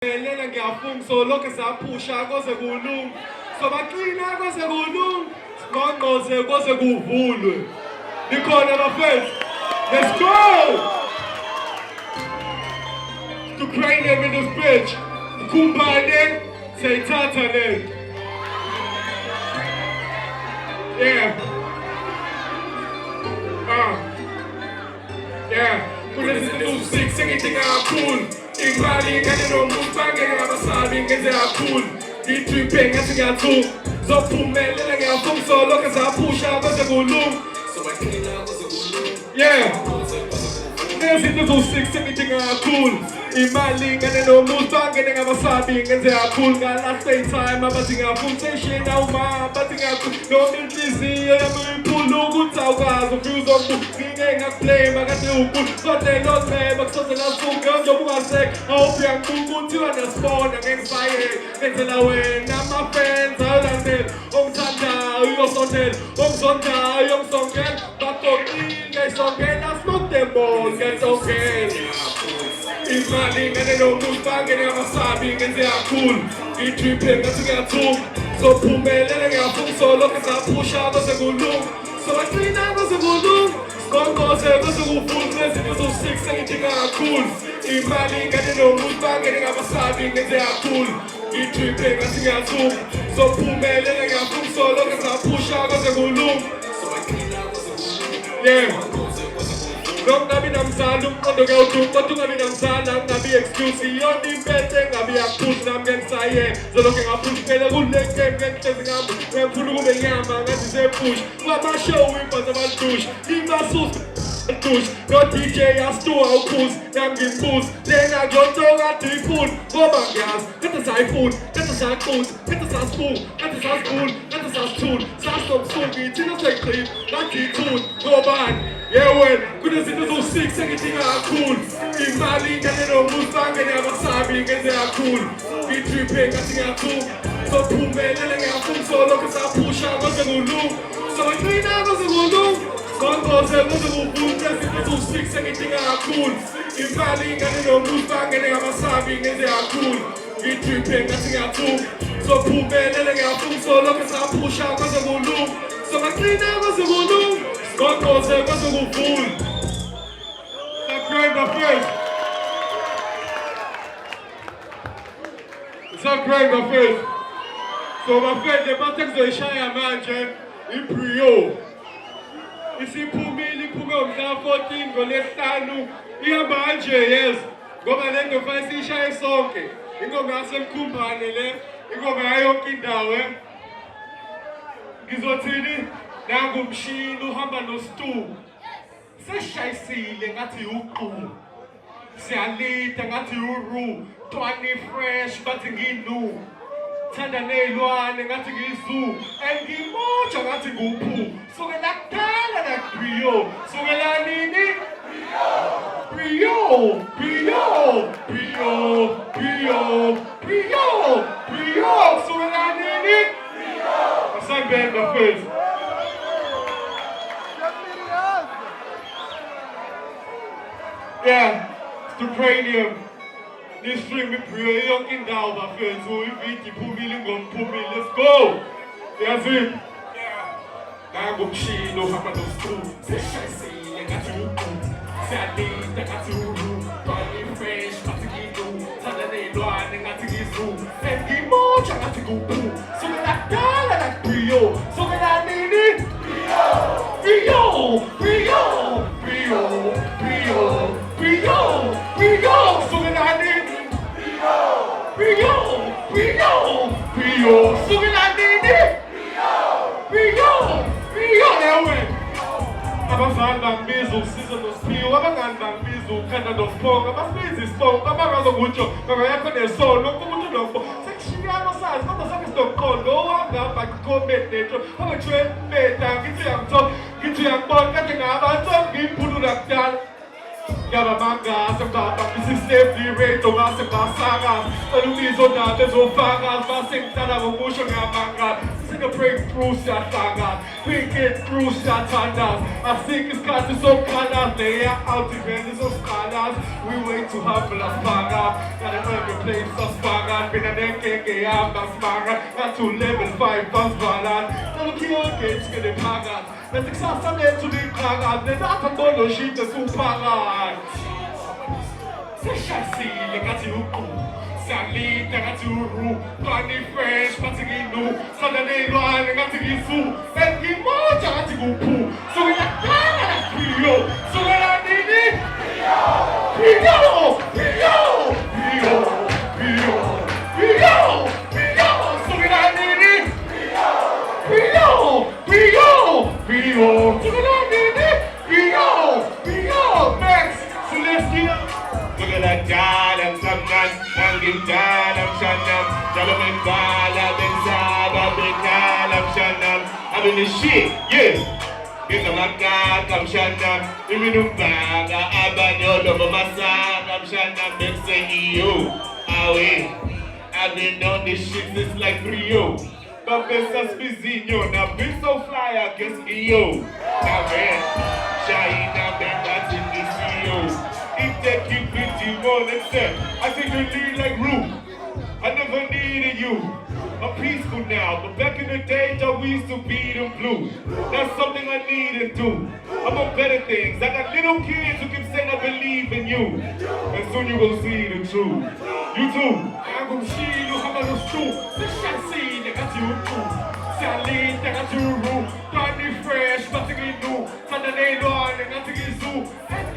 Lela ngiyafung so lokho saphusha koze kulunga so baqina koze kulunga ngqongqoze koze kuvulwe nikhona bafethu let's go StuCranium in this bitch Mkhumbane sayithatha le yeah kunezinto six engidinga kakhulu imali ngane noMkhumbane ngabasabi ngenze kakhulu itrip ngathi ngiyathuka zophumelela ngiyafuna so lokho saphusha koze kulunga so baqina koze kulunga yeah kunezinto six engidinga kakhulu imali ngane noMkhumbane ngabasabi ngenze kakhulu ngalahle time abathi ngiyafuna seshina uma bathi ngiyafuna noma inhliziyo yami iphula ukuthi awukazi ufuse ukubuka ngakuplay makade ukulu sonke notheba kusoze lasuke njengoba ungaseka awuphiya ngibuka ukuthi wanasibona ngengisaye ngenzela wena ama-fans awulandela ongithandayo uyosondela ongizondayo uyongisongela baqoqile isongela smoke them all ngensongela imali ngane noMkhumbane ngabasabi ngenze kakhulu itrip ngathi ngiyathuka zophumelela ngiyafuna so lokho saphusha koze kulunga so baqina koze kulunga ngqongqoze koze kuvulwe izinto six engidinga kakhulu imali ngane noMkhumbane ngabasabi ngenze kakhulu itrip ngathi ngiyathuka zophumelela ngiyafuna so lokho saphusha koze kulunga so baqina koze kulunga yeah Long nabi namzala umqondo ngiyawuduma kodwa ungabi namzala ungabi excuse iyona impethe engabi yakuphusha nami ngengisaye zolokhu ngaphushi phela kule game ngengihlezi ngami ngiyafuna ukube nyama ngathi sephusha KwaMashu impatha abadusha imasusa dush no DJ yastua ukhuzi nami ngimbuza lena kuyonto kade ifuna ngoba ngiyazi kade sayifuna kade sayaquza kade sasifuna kade sasifuna kade sasithula sasinomsuku ithina seyiqina ngathi ithuna ngobani yewena kunezinto zo-six engidinga kakhulu imali ngane noMkhumbane ngabasabi ngenze kakhulu itrip ngathi ngiyathuka zophumelela ngiyafuna so lokho saphusha koze kulunga so baqina koze kulunga ngqongqoze koze kuvulwe izinto zo-six engidinga kakhulu imali ngane noMkhumbane ngabasabi ngenze kakhulu itrip ngathi ngiyathuka zophumelela ngiyafuna so lokho saphusha koze kulunga so baqina koze kulunga ngqongqoze koze kuvulwe StuCranium bafethu so bafethu bathe kuzoyishaya manje iPrio isiphumile iphume ngomhla 14 ngoLwesihlanu ihamba kanje yes ngoba le nto fanele siyishaye sonke ingoma yaseMkhumbane le ingoma yayo yonke indawo ngizothini nangumshini uhamba noStu seshayisile ngathi uqu siyalita ngathi uru 20 fresh bathi nginu thanda nezilwane ngathi ngizu engimoja ngathi nguphu sukela kudala naPrio sukela nini Prio sukela nini asangena first yeah StuCranium this stream iPrio yonke indawo bafethu ivideo iphumile ingoma iphumile let's go yazini nangumshini uhamba noStu seshayisile ngathi uqu siyalita ngathi uru bani fresh ngathi nginu thanda nezilwane ngathi ngizu engimoja ngathi nguphu sukela kudala naPrio sukela nini Prio sukela nini Prio sukela nini Prio lewe abazali bangibiza usizo noSphiwe abangani bangibiza ukhanda noSibongo abasibiza isibongo abangazokutsho bangayakho nesono umuntu lokho sekushiyana sazi kodwa sonke sinomqondo owangapha comment netho abakuthiwe beta ngithi uyangibona kade ngabantu ngiyimphulula kudala ngaba mangase ngaba isislave radio ngase ngasakaza cela ubizo ndaba ezofakazi base ngidala ngokusho ngiyamangala sing a breakthrough shot saga. We get through shot tanders. I think it's got to some colors. They are out defenders of scholars. We wait to humble us paga. Got a urban place of spaga. Been a decade, I'm not spaga. Got to level 5 bus balance. Now look here, get to the paga. Let's examine to the paga. There's not a bundle sheet to paga. Se chassi, le gatiuku. Sali, le gatiuru. Tony Fresh, Patiginu. Saturday, Loan, le gatigisu. And he more Jatigupu. So we are Pio. So we are Nini. Pio. Pio. Pio. Pio. Pio. Pio. So we are Nini. Pio. Pio. Pio. So we are Nini. Pio. Pio. Next. So let's get look at that God, I'm Samnan, I'm Gimdan, I'm Shanam, Jalaman Bala, Ben Saba, Ben Kal, I'm Shanam, I'm in the shit, yeah. It's a Makat, I'm Shanam, Iminumbaga, Abanyo, Lomasa, I'm Shanam, Ben Seyo, Awe. I've been on this shit since like Rio. But best Spizinho, now been so fly, I guess Rio. Now man, Shahina, Ben, that's in the CEO. If they keep with you more than that, I think you lead like Rue. I never needed you. I'm peaceful now, but back in the day, we used to be them blue. That's something I need to do. I'm on better things. I got little kids who keep saying I believe in you. And soon you will see the truth. You too. I'm gonna see you how about those two. This shall see, they got you too. Sally, they got you Rue. Tony Fresh, Patiginu. Saturday, Loan, they got you Zoo. And